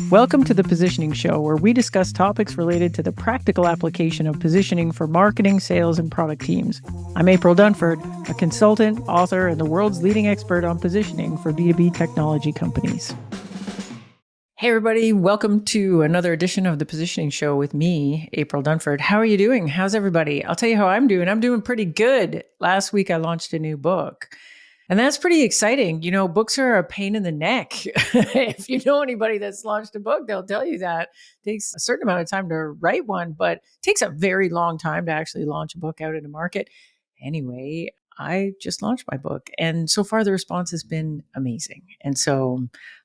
Welcome to the Positioning Show, where we discuss topics related to the practical application of positioning for marketing, sales, and product teams. I'm April Dunford, a consultant, author, and the world's leading expert on positioning for B2B technology companies. Hey, everybody. Welcome to another edition of the Positioning Show with me, April Dunford. How are you doing? How's everybody? I'll tell you how I'm doing. I'm doing pretty good. Last week, I launched a new book. And that's pretty exciting. You know, books are a pain in the neck. If you know anybody that's launched a book, they'll tell you that it takes a certain amount of time to write one, but it takes a very long time to actually launch a book out in the market. Anyway, I just launched my book, and so far the response has been amazing. And so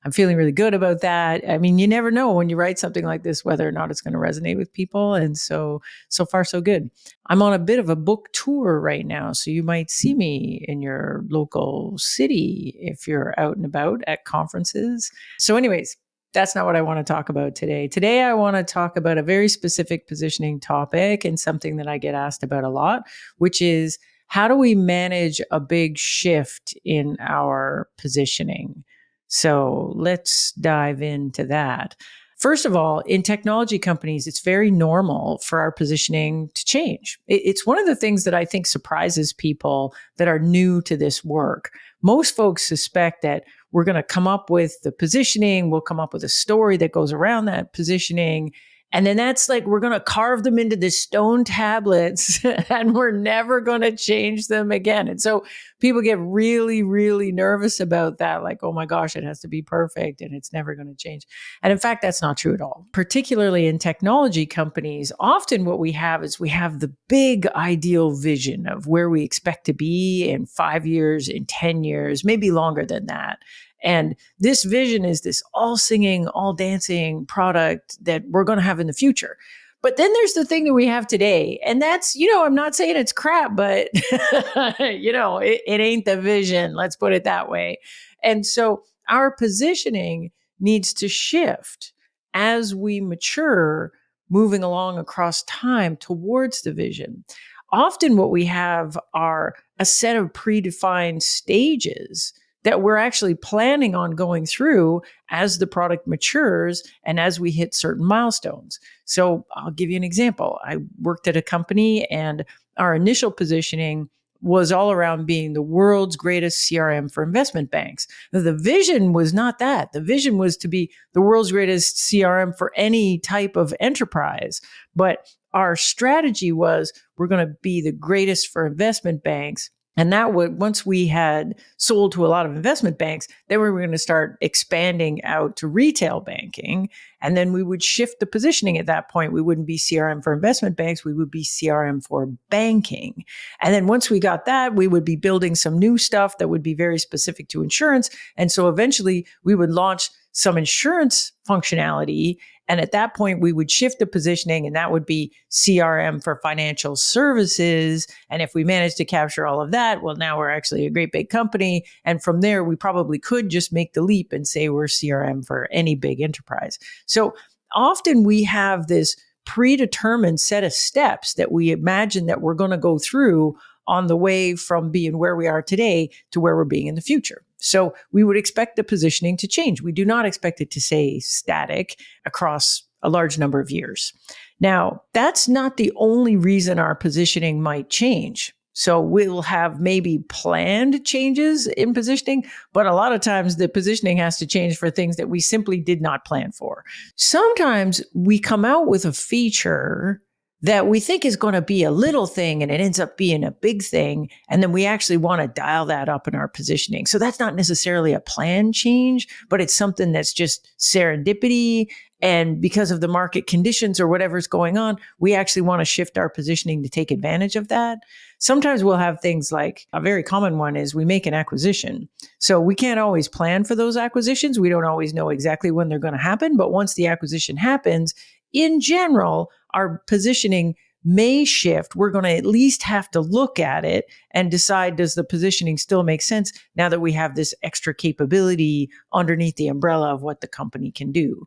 I'm feeling really good about that. I mean, you never know when you write something like this, whether or not it's going to resonate with people. And so far, so good. I'm on a bit of a book tour right now. So you might see me in your local city if you're out and about at conferences. So anyways, that's not what I want to talk about today. Today, I want to talk about a very specific positioning topic and something that I get asked about a lot, which is how do we manage a big shift in our positioning? So let's dive into that. First of all, in technology companies, it's very normal for our positioning to change. It's one of the things that I think surprises people that are new to this work. Most folks suspect that we're going to come up with the positioning, we'll come up with a story that goes around that positioning. And then that's like, we're going to carve them into the stone tablets and we're never going to change them again. And so people get really, really nervous about that. Like, oh my gosh, it has to be perfect and it's never going to change. And in fact, that's not true at all. Particularly in technology companies, often what we have is we have the big ideal vision of where we expect to be in 5 years, in 10 years, maybe longer than that. And this vision is this all singing, all dancing product that we're going to have in the future. But then there's the thing that we have today. And that's, I'm not saying it's crap, but, it ain't the vision. Let's put it that way. And so our positioning needs to shift as we mature, moving along across time towards the vision. Often what we have are a set of predefined stages that we're actually planning on going through as the product matures and as we hit certain milestones. So I'll give you an example. I worked at a company and our initial positioning was all around being the world's greatest CRM for investment banks. The vision was not that. The vision was to be the world's greatest CRM for any type of enterprise. But our strategy was we're going to be the greatest for investment banks. And that would, once we had sold to a lot of investment banks, then we were going to start expanding out to retail banking. And then we would shift the positioning at that point. We wouldn't be CRM for investment banks. We would be CRM for banking. And then once we got that, we would be building some new stuff that would be very specific to insurance. And so eventually we would launch some insurance functionality. And at that point, we would shift the positioning and that would be CRM for financial services. And if we managed to capture all of that, well, now we're actually a great big company. And from there, we probably could just make the leap and say we're CRM for any big enterprise. So often we have this predetermined set of steps that we imagine that we're going to go through on the way from being where we are today to where we're being in the future. So we would expect the positioning to change. We do not expect it to stay static across a large number of years. Now, that's not the only reason our positioning might change. So we'll have maybe planned changes in positioning, but a lot of times the positioning has to change for things that we simply did not plan for. Sometimes we come out with a feature that we think is going to be a little thing and it ends up being a big thing. And then we actually want to dial that up in our positioning. So that's not necessarily a planned change, but it's something that's just serendipity. And because of the market conditions or whatever's going on, we actually want to shift our positioning to take advantage of that. Sometimes we'll have things like a very common one is we make an acquisition. So we can't always plan for those acquisitions. We don't always know exactly when they're going to happen. But once the acquisition happens, in general, our positioning may shift. We're going to at least have to look at it and decide, does the positioning still make sense now that we have this extra capability underneath the umbrella of what the company can do?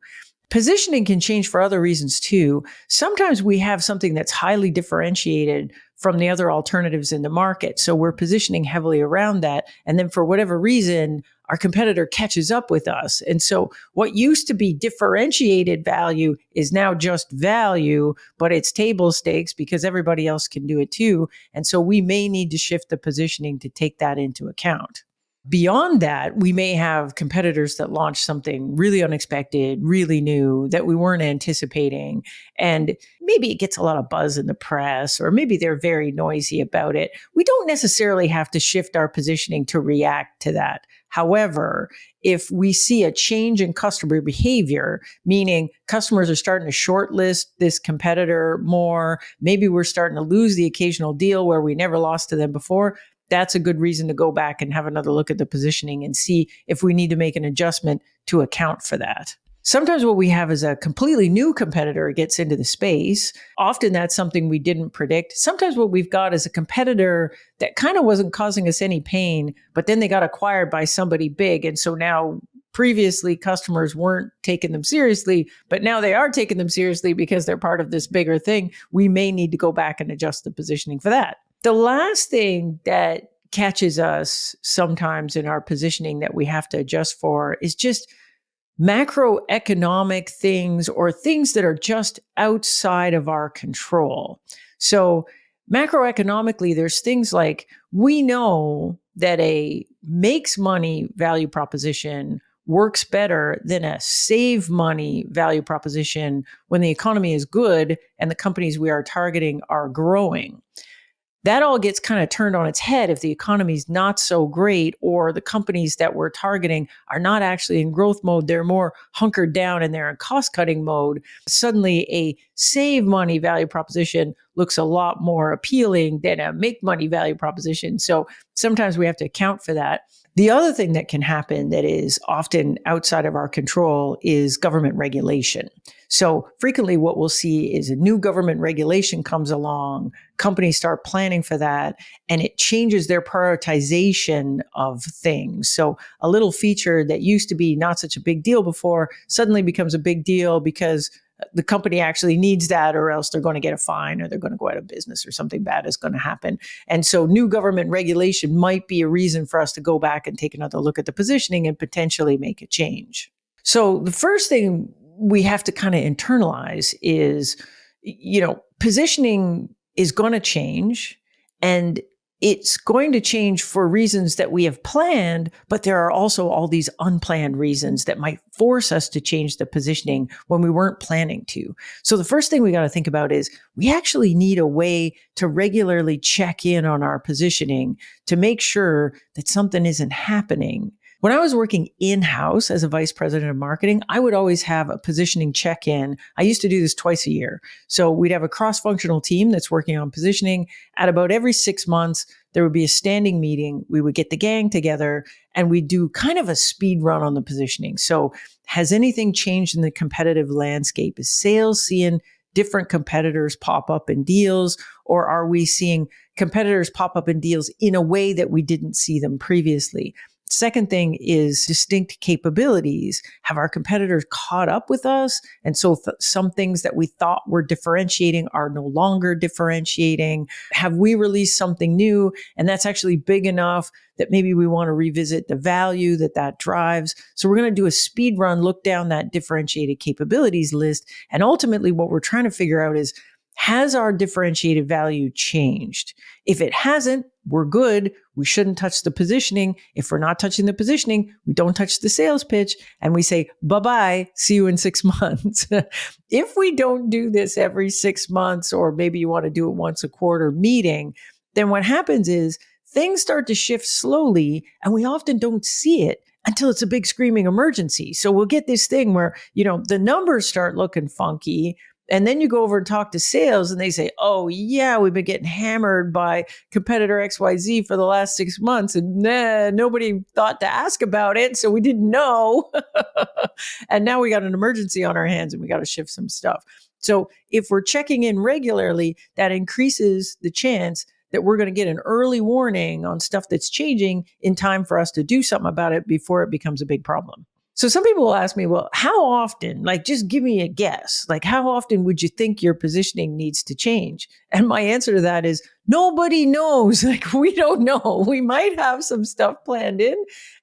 Positioning can change for other reasons too. Sometimes we have something that's highly differentiated from the other alternatives in the market. So we're positioning heavily around that. And then for whatever reason, our competitor catches up with us. And so what used to be differentiated value is now just value, but it's table stakes because everybody else can do it too. And so we may need to shift the positioning to take that into account. Beyond that, we may have competitors that launch something really unexpected, really new that we weren't anticipating. And maybe it gets a lot of buzz in the press, or maybe they're very noisy about it. We don't necessarily have to shift our positioning to react to that. However, if we see a change in customer behavior, meaning customers are starting to shortlist this competitor more, maybe we're starting to lose the occasional deal where we never lost to them before, that's a good reason to go back and have another look at the positioning and see if we need to make an adjustment to account for that. Sometimes what we have is a completely new competitor gets into the space. Often that's something we didn't predict. Sometimes what we've got is a competitor that kind of wasn't causing us any pain, but then they got acquired by somebody big. And so now previously customers weren't taking them seriously, but now they are taking them seriously because they're part of this bigger thing. We may need to go back and adjust the positioning for that. The last thing that catches us sometimes in our positioning that we have to adjust for is just macroeconomic things or things that are just outside of our control. So macroeconomically, there's things like we know that a makes money value proposition works better than a save money value proposition when the economy is good and the companies we are targeting are growing. That all gets kind of turned on its head if the economy is not so great, or the companies that we're targeting are not actually in growth mode. They're more hunkered down and they're in cost cutting mode. Suddenly a save money value proposition looks a lot more appealing than a make money value proposition. So sometimes we have to account for that. The other thing that can happen that is often outside of our control is government regulation. So frequently what we'll see is a new government regulation comes along, companies start planning for that, and it changes their prioritization of things. So a little feature that used to be not such a big deal before suddenly becomes a big deal because the company actually needs that, or else they're going to get a fine, or they're going to go out of business, or something bad is going to happen. And so new government regulation might be a reason for us to go back and take another look at the positioning and potentially make a change. So the first thing we have to kind of internalize is, positioning is going to change, and it's going to change for reasons that we have planned, but there are also all these unplanned reasons that might force us to change the positioning when we weren't planning to. So the first thing we got to think about is we actually need a way to regularly check in on our positioning to make sure that something isn't happening. When I was working in-house as a vice president of marketing, I would always have a positioning check-in. I used to do this twice a year. So we'd have a cross-functional team that's working on positioning. At about every 6 months, there would be a standing meeting. We would get the gang together and we'd do kind of a speed run on the positioning. So has anything changed in the competitive landscape? Is sales seeing different competitors pop up in deals, or are we seeing competitors pop up in deals in a way that we didn't see them previously? Second thing is distinct capabilities. Have our competitors caught up with us? And so some things that we thought were differentiating are no longer differentiating. Have we released something new and that's actually big enough that maybe we want to revisit the value that drives? So we're going to do a speed run, look down that differentiated capabilities list. And ultimately what we're trying to figure out is, has our differentiated value changed? If it hasn't, we're good. We shouldn't touch the positioning. If we're not touching the positioning, we don't touch the sales pitch and we say, bye-bye, see you in 6 months. If we don't do this every 6 months, or maybe you want to do it once a quarter meeting, then what happens is things start to shift slowly and we often don't see it until it's a big screaming emergency. So we'll get this thing where, the numbers start looking funky. And then you go over and talk to sales and they say, oh yeah, we've been getting hammered by competitor XYZ for the last 6 months and nobody thought to ask about it. So we didn't know. And now we got an emergency on our hands and we got to shift some stuff. So if we're checking in regularly, that increases the chance that we're going to get an early warning on stuff that's changing in time for us to do something about it before it becomes a big problem. So some people will ask me, well, how often, like, just give me a guess, like, how often would you think your positioning needs to change? And my answer to that is nobody knows. Like, we don't know. We might have some stuff planned in.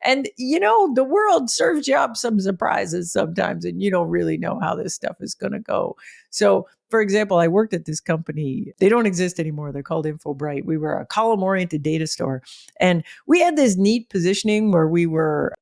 And, the world serves you up some surprises sometimes, and you don't really know how this stuff is going to go. So, for example, I worked at this company. They don't exist anymore. They're called InfoBright. We were a column oriented data store. And we had this neat positioning where we were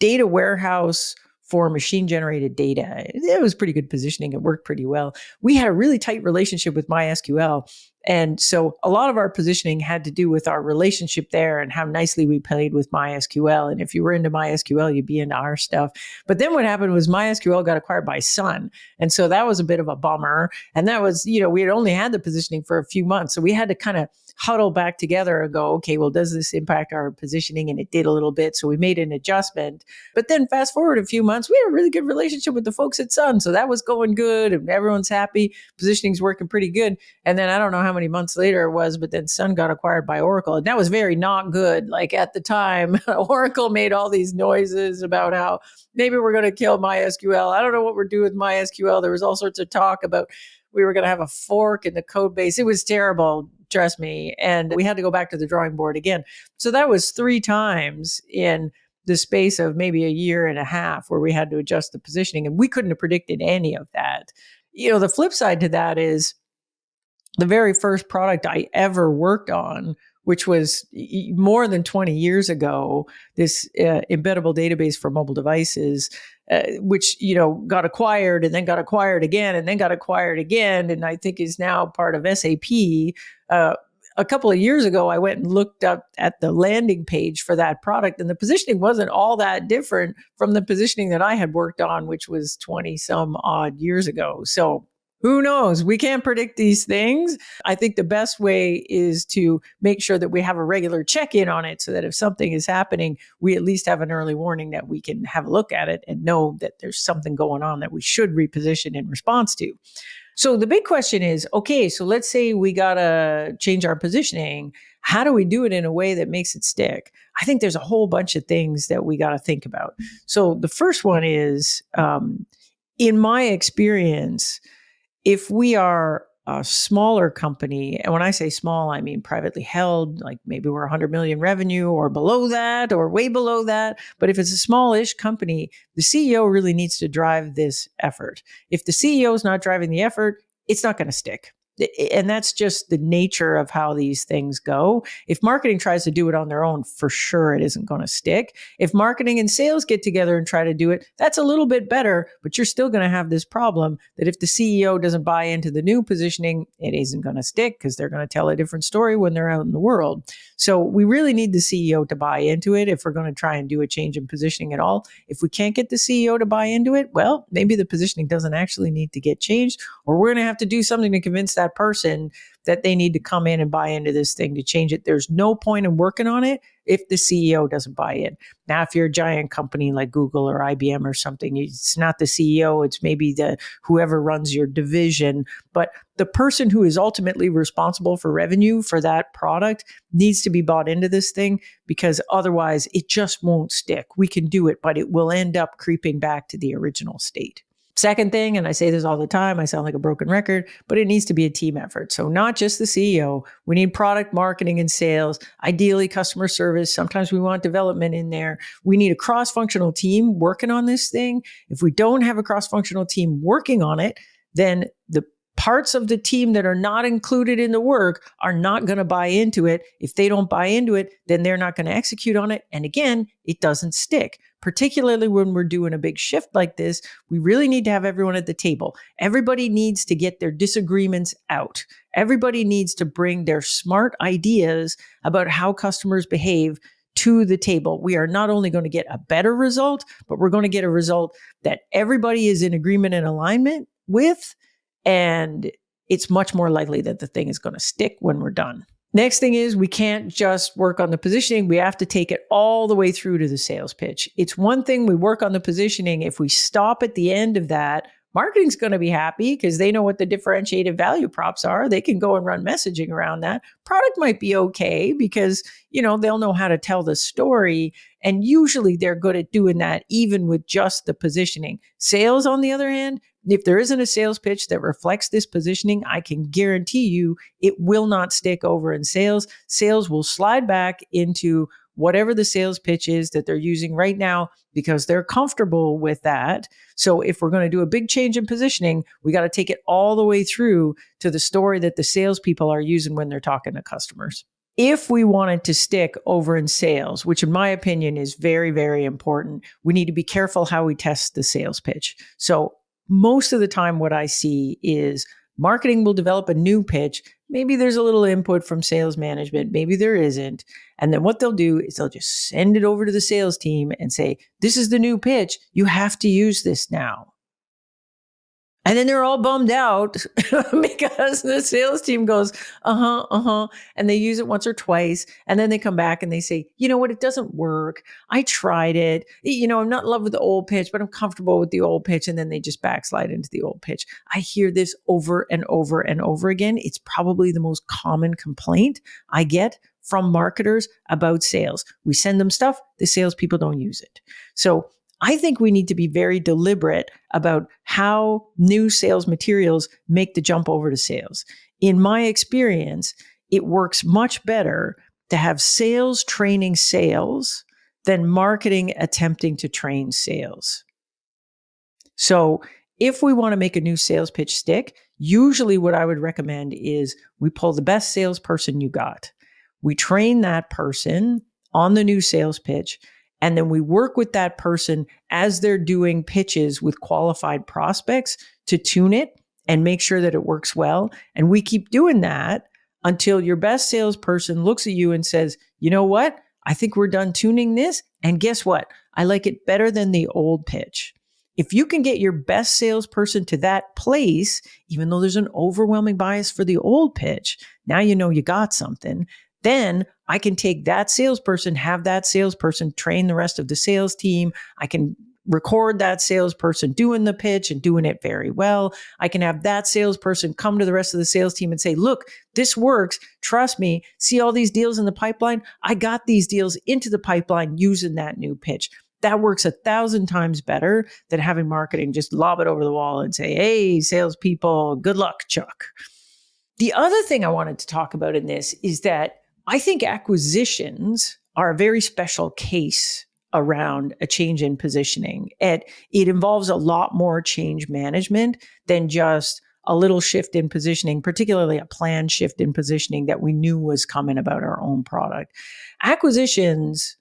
data warehouse for machine generated data. It was pretty good positioning. It worked pretty well. We had a really tight relationship with MySQL. And so a lot of our positioning had to do with our relationship there and how nicely we played with MySQL. And if you were into MySQL, you'd be into our stuff. But then what happened was MySQL got acquired by Sun. And so that was a bit of a bummer. And that was, we had only had the positioning for a few months. So we had to kind of huddle back together and go, okay, well, does this impact our positioning? And it did a little bit. So we made an adjustment. But then fast forward a few months, we had a really good relationship with the folks at Sun. So that was going good and everyone's happy. Positioning's working pretty good. And then I don't know how many months later it was, but then Sun got acquired by Oracle. And that was very not good. Like at the time, Oracle made all these noises about how maybe we're going to kill MySQL. I don't know what we're doing with MySQL. There was all sorts of talk about we were going to have a fork in the code base. It was terrible, trust me. And we had to go back to the drawing board again. So that was 3 times in the space of maybe a year and a half where we had to adjust the positioning. And we couldn't have predicted any of that. The flip side to that is the very first product I ever worked on, which was more than 20 years ago, this embeddable database for mobile devices, which, got acquired and then got acquired again and then got acquired again. And I think is now part of SAP. A couple of years ago, I went and looked up at the landing page for that product, and the positioning wasn't all that different from the positioning that I had worked on, which was 20 some odd years ago. So who knows? We can't predict these things. I think the best way is to make sure that we have a regular check-in on it so that if something is happening, we at least have an early warning that we can have a look at it and know that there's something going on that we should reposition in response to. So the big question is, okay, so let's say we got to change our positioning. How do we do it in a way that makes it stick? I think there's a whole bunch of things that we got to think about. So the first one is, in my experience, if we are a smaller company, and when I say small, I mean privately held, like maybe we're 100 million revenue or below that or way below that. But if it's a smallish company, the CEO really needs to drive this effort. If the CEO is not driving the effort, it's not going to stick. And that's just the nature of how these things go. If marketing tries to do it on their own, for sure it isn't going to stick. If marketing and sales get together and try to do it, that's a little bit better, but you're still going to have this problem that if the CEO doesn't buy into the new positioning, it isn't going to stick because they're going to tell a different story when they're out in the world. So we really need the CEO to buy into it if we're going to try and do a change in positioning at all. If we can't get the CEO to buy into it, well, maybe the positioning doesn't actually need to get changed, or we're going to have to do something to convince that person that they need to come in and buy into this thing to change it. There's no point in working on it if the CEO doesn't buy in. Now, if you're a giant company like Google or IBM or something, it's not the CEO, it's maybe the whoever runs your division. But the person who is ultimately responsible for revenue for that product needs to be bought into this thing, because otherwise it just won't stick. We can do it, but it will end up creeping back to the original state. Second thing, and I say this all the time, I sound like a broken record, but it needs to be a team effort. So not just the CEO. We need product marketing and sales, ideally customer service. Sometimes we want development in there. We need a cross-functional team working on this thing. If we don't have a cross-functional team working on it, then the parts of the team that are not included in the work are not going to buy into it. If they don't buy into it, then they're not going to execute on it. And again, it doesn't stick. Particularly when we're doing a big shift like this, we really need to have everyone at the table. Everybody needs to get their disagreements out. Everybody needs to bring their smart ideas about how customers behave to the table. We are not only going to get a better result, but we're going to get a result that everybody is in agreement and alignment with. And it's much more likely that the thing is going to stick when we're done. Next thing is we can't just work on the positioning. We have to take it all the way through to the sales pitch. It's one thing we work on the positioning. If we stop at the end of that, Marketing's going to be happy because they know what the differentiated value props are. They can go and run messaging around that. Product might be okay because, they'll know how to tell the story. And usually they're good at doing that, even with just the positioning. Sales, on the other hand, if there isn't a sales pitch that reflects this positioning, I can guarantee you it will not stick over in sales. Sales will slide back into whatever the sales pitch is that they're using right now because they're comfortable with that. So if we're going to do a big change in positioning, we got to take it all the way through to the story that the salespeople are using when they're talking to customers. If we wanted to stick over in sales, which in my opinion is very, very important, we need to be careful how we test the sales pitch. So most of the time what I see is marketing will develop a new pitch. Maybe there's a little input from sales management. Maybe there isn't. And then what they'll do is they'll just send it over to the sales team and say, this is the new pitch. You have to use this now. And then they're all bummed out because the sales team goes, and they use it once or twice. And then they come back and they say, you know what? It doesn't work. I tried it. I'm not in love with the old pitch, but I'm comfortable with the old pitch. And then they just backslide into the old pitch. I hear this over and over and over again. It's probably the most common complaint I get from marketers about sales. We send them stuff. The salespeople don't use it. So I think we need to be very deliberate about how new sales materials make the jump over to sales. In my experience, it works much better to have sales training sales than marketing attempting to train sales. So if we want to make a new sales pitch stick, usually what I would recommend is we pull the best salesperson you got. We train that person on the new sales pitch. And then we work with that person as they're doing pitches with qualified prospects to tune it and make sure that it works well. And we keep doing that until your best salesperson looks at you and says, you know what? I think we're done tuning this. And guess what? I like it better than the old pitch. If you can get your best salesperson to that place, even though there's an overwhelming bias for the old pitch, now you know you got something. Then I can take that salesperson, have that salesperson train the rest of the sales team. I can record that salesperson doing the pitch and doing it very well. I can have that salesperson come to the rest of the sales team and say, look, this works. Trust me. See all these deals in the pipeline? I got these deals into the pipeline using that new pitch. That works 1,000 times better than having marketing just lob it over the wall and say, hey, salespeople, good luck, Chuck. The other thing I wanted to talk about in this is that I think acquisitions are a very special case around a change in positioning. And it involves a lot more change management than just a little shift in positioning, particularly a planned shift in positioning that we knew was coming about our own product. Acquisitions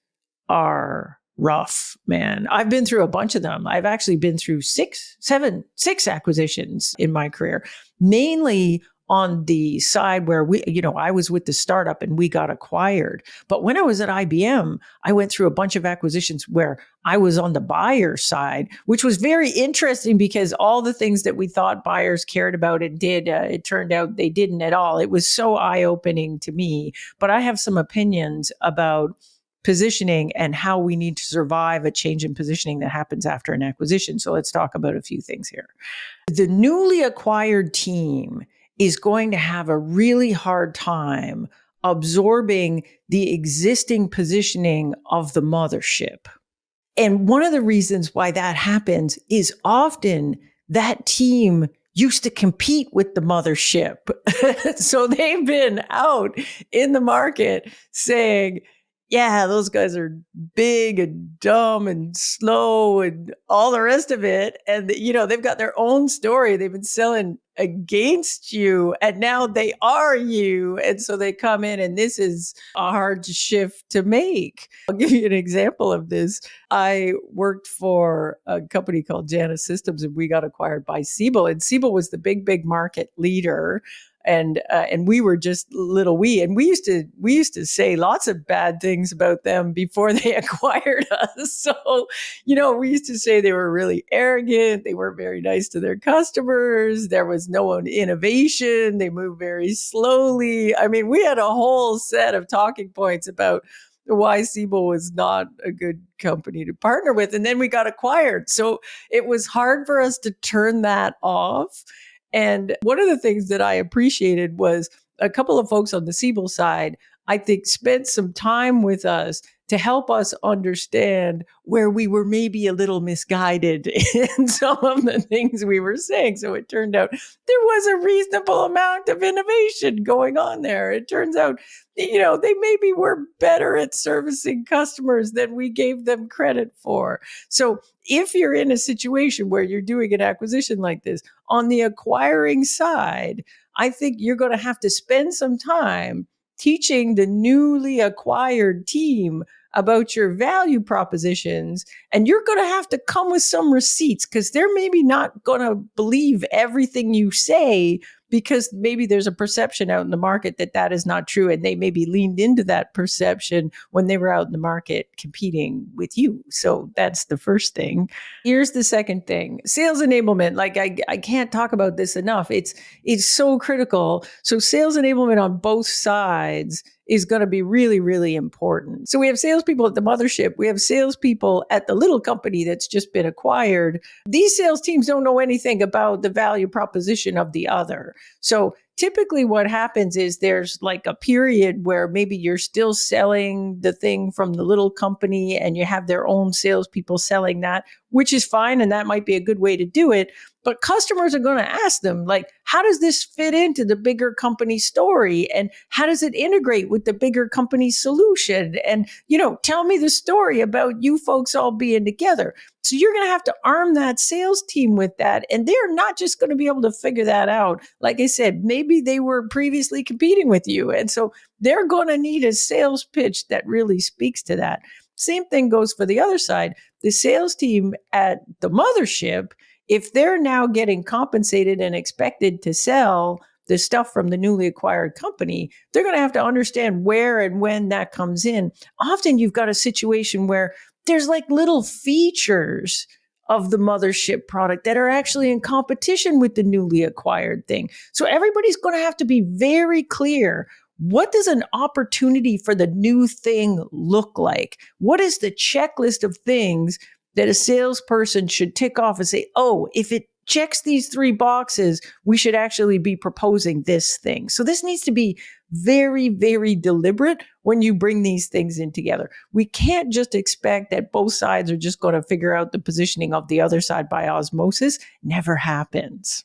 are rough, man. I've been through a bunch of them. I've actually been through six acquisitions in my career, mainly on the side where I was with the startup and we got acquired. But when I was at IBM, I went through a bunch of acquisitions where I was on the buyer side, which was very interesting because all the things that we thought buyers cared about and did, it turned out they didn't at all. It was so eye-opening to me. But I have some opinions about positioning and how we need to survive a change in positioning that happens after an acquisition. So let's talk about a few things here. The newly acquired team is going to have a really hard time absorbing the existing positioning of the mothership. And one of the reasons why that happens is often that team used to compete with the mothership. So they've been out in the market saying, yeah, those guys are big and dumb and slow and all the rest of it. And, they've got their own story. They've been selling against you and now they are you. And so they come in and this is a hard shift to make. I'll give you an example of this. I worked for a company called Janus Systems and we got acquired by Siebel, and Siebel was the big market leader. And we were just little wee. And we used to say lots of bad things about them before they acquired us. So, we used to say they were really arrogant. They weren't very nice to their customers. There was no innovation. They moved very slowly. I mean, we had a whole set of talking points about why Siebel was not a good company to partner with. And then we got acquired. So it was hard for us to turn that off. And one of the things that I appreciated was a couple of folks on the Siebel side, I think, spent some time with us to help us understand where we were maybe a little misguided in some of the things we were saying. So it turned out there was a reasonable amount of innovation going on there. It turns out, they maybe were better at servicing customers than we gave them credit for. So if you're in a situation where you're doing an acquisition like this, on the acquiring side, I think you're going to have to spend some time teaching the newly acquired team about your value propositions. And you're going to have to come with some receipts because they're maybe not going to believe everything you say, because maybe there's a perception out in the market that that is not true. And they maybe leaned into that perception when they were out in the market competing with you. So that's the first thing. Here's the second thing: sales enablement. Like I can't talk about this enough. It's so critical. So sales enablement on both sides is going to be really, really important. So we have salespeople at the mothership. We have salespeople at the little company that's just been acquired. These sales teams don't know anything about the value proposition of the other. So typically what happens is there's like a period where maybe you're still selling the thing from the little company and you have their own salespeople selling that, which is fine. And that might be a good way to do it. But customers are going to ask them, like, how does this fit into the bigger company story? And how does it integrate with the bigger company solution? And, tell me the story about you folks all being together. So you're going to have to arm that sales team with that. And they're not just going to be able to figure that out. Like I said, maybe they were previously competing with you. And so they're going to need a sales pitch that really speaks to that. Same thing goes for the other side. The sales team at the mothership, if they're now getting compensated and expected to sell the stuff from the newly acquired company, they're going to have to understand where and when that comes in. Often you've got a situation where there's like little features of the mothership product that are actually in competition with the newly acquired thing. So everybody's going to have to be very clear. What does an opportunity for the new thing look like? What is the checklist of things that a salesperson should tick off and say, oh, if it checks these 3 boxes, we should actually be proposing this thing. So this needs to be very, very deliberate when you bring these things in together. We can't just expect that both sides are just going to figure out the positioning of the other side by osmosis. Never happens.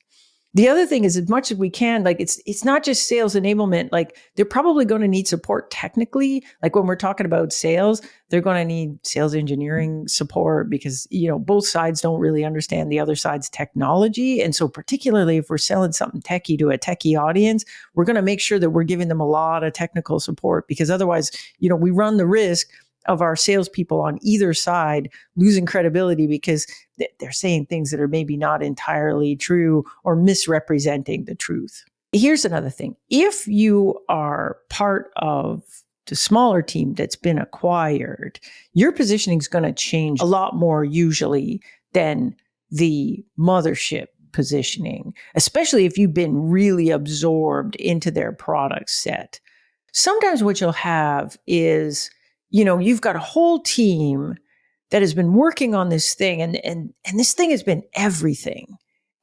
The other thing is, as much as we can, like it's not just sales enablement, like they're probably going to need support technically. Like when we're talking about sales, they're going to need sales engineering support because, both sides don't really understand the other side's technology. And so particularly if we're selling something techie to a techie audience, we're going to make sure that we're giving them a lot of technical support, because otherwise, we run the risk of our salespeople on either side losing credibility because they're saying things that are maybe not entirely true or misrepresenting the truth. Here's another thing. If you are part of the smaller team that's been acquired, your positioning is going to change a lot more usually than the mothership positioning, especially if you've been really absorbed into their product set. Sometimes what you'll have is, you've got a whole team that has been working on this thing and this thing has been everything.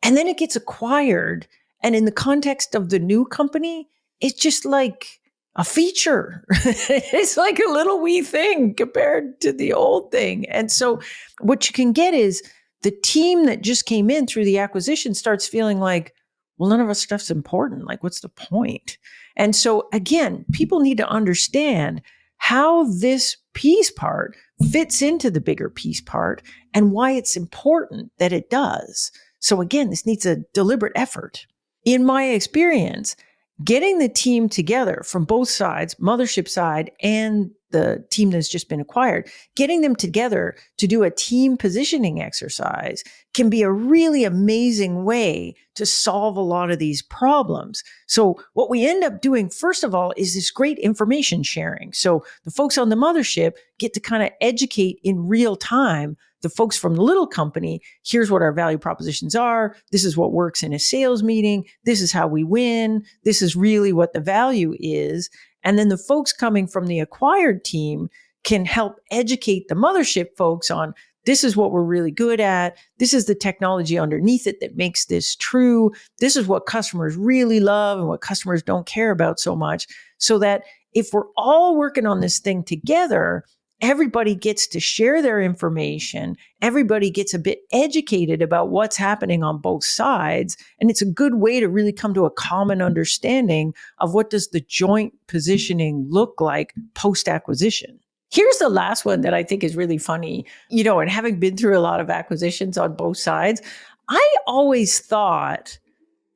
And then it gets acquired. And in the context of the new company, it's just like a feature. It's like a little wee thing compared to the old thing. And so what you can get is the team that just came in through the acquisition starts feeling like, well, none of our stuff's important. Like, what's the point? And so again, people need to understand how this piece part fits into the bigger piece part and why it's important that it does. So again, this needs a deliberate effort. In my experience, getting the team together from both sides, mothership side and the team that's just been acquired, getting them together to do a team positioning exercise can be a really amazing way to solve a lot of these problems. So what we end up doing, first of all, is this great information sharing. So the folks on the mothership get to kind of educate in real time the folks from the little company. Here's what our value propositions are. This is what works in a sales meeting. This is how we win. This is really what the value is. And then the folks coming from the acquired team can help educate the mothership folks on this is what we're really good at. This is the technology underneath it that makes this true. This is what customers really love and what customers don't care about so much. So that if we're all working on this thing together, everybody gets to share their information. Everybody gets a bit educated about what's happening on both sides. And it's a good way to really come to a common understanding of what does the joint positioning look like post-acquisition. Here's the last one that I think is really funny. And having been through a lot of acquisitions on both sides, I always thought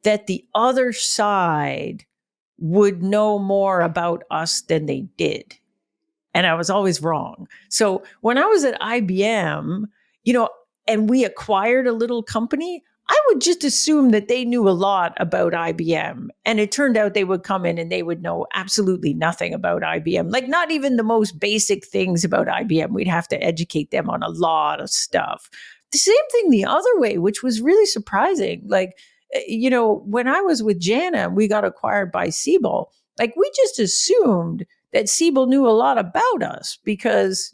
that the other side would know more about us than they did. And I was always wrong. So when I was at IBM, and we acquired a little company, I would just assume that they knew a lot about IBM. And it turned out they would come in and they would know absolutely nothing about IBM, like not even the most basic things about IBM. We'd have to educate them on a lot of stuff. The same thing the other way, which was really surprising. Like, when I was with Jana, we got acquired by Siebel. Like, we just assumed that Siebel knew a lot about us because,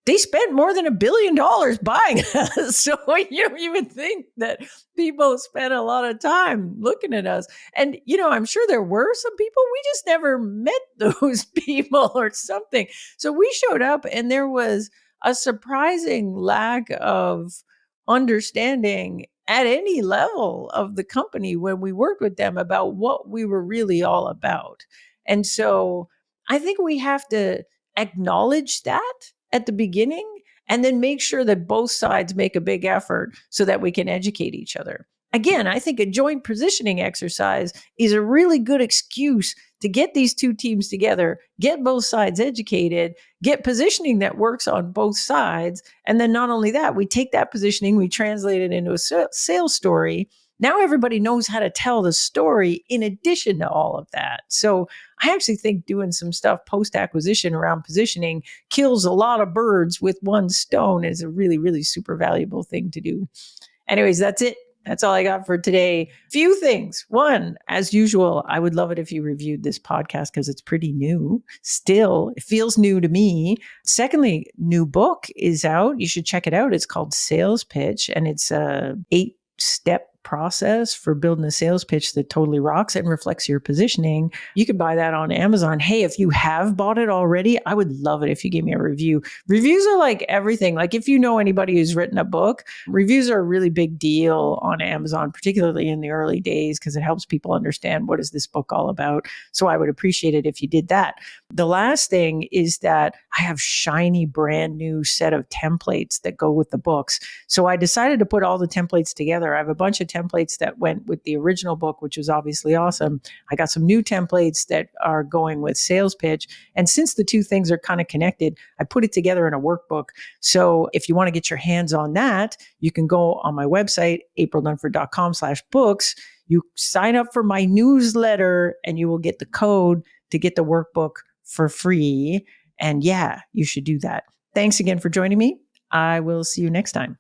they spent more than $1 billion buying us. So you don't even think that people spent a lot of time looking at us. And, I'm sure there were some people, we just never met those people or something. So we showed up and there was a surprising lack of understanding at any level of the company when we worked with them about what we were really all about. And so I think we have to acknowledge that at the beginning and then make sure that both sides make a big effort so that we can educate each other. Again, I think a joint positioning exercise is a really good excuse to get these two teams together, get both sides educated, get positioning that works on both sides. And then not only that, we take that positioning, we translate it into a sales story. Now everybody knows how to tell the story in addition to all of that. So I actually think doing some stuff post-acquisition around positioning kills a lot of birds with one stone is a really, really super valuable thing to do. Anyways, that's it. That's all I got for today. Few things. One, as usual, I would love it if you reviewed this podcast because it's pretty new. Still, it feels new to me. Secondly, new book is out. You should check it out. It's called Sales Pitch, and it's a 8-step process for building a sales pitch that totally rocks and reflects your positioning. You can buy that on Amazon. Hey, if you have bought it already, I would love it if you gave me a review. Reviews are like everything. Like if you know anybody who's written a book, reviews are a really big deal on Amazon, particularly in the early days, because it helps people understand what is this book all about. So I would appreciate it if you did that. The last thing is that I have shiny brand new set of templates that go with the books. So I decided to put all the templates together. I have a bunch of templates that went with the original book, which was obviously awesome. I got some new templates that are going with sales pitch. And since the two things are kind of connected, I put it together in a workbook. So if you want to get your hands on that, you can go on my website, aprildunford.com/books. You sign up for my newsletter and you will get the code to get the workbook for free. And yeah, you should do that. Thanks again for joining me. I will see you next time.